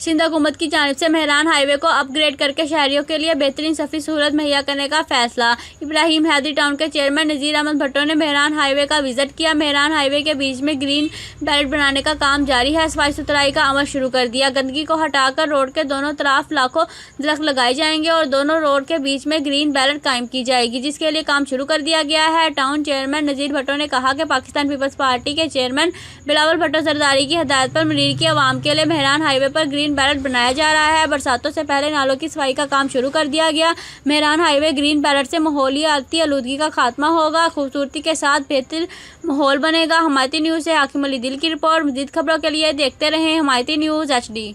सिंध हुकूमत की जानिब से मेहरान हाईवे को अपग्रेड करके शहरियों के लिए बेहतरीन सफ़री सहूलत मुहैया करने का फैसला। इब्राहिम हैदरी टाउन के चेयरमैन नज़ीर अहमद भट्टो ने मेहरान हाईवे का विजिट किया। मेहरान हाईवे के बीच में ग्रीन बेल्ट बनाने का काम जारी है। सफाई सुथराई का अमल शुरू कर दिया। गंदगी को हटाकर रोड के दोनों तरफ लाखों दरख्त लगाए जाएंगे और दोनों रोड के बीच में ग्रीन बेल्ट कायम की जाएगी, जिसके लिए काम शुरू कर दिया गया है। टाउन चेयरमैन नज़ीर भट्टो ने कहा कि पाकिस्तान पीपल्स पार्टी के चेयरमैन बिलावल भट्टो जरदारी की हिदायत पर मरीर की आवाम के लिए मेहरान हाईवे पर ग्रीन बेल्ट बनाया जा रहा है। बरसातों से पहले नालों की सफाई का काम शुरू कर दिया गया। मेहरान हाईवे ग्रीन बेल्ट से माहौलियाती आलूदगी का खात्मा होगा, खूबसूरती के साथ बेहतर माहौल बनेगा। हमायती न्यूज़ से हाकिम अली दिल की रिपोर्ट। मज़ीद खबरों के लिए देखते रहें हमायती न्यूज़ HD।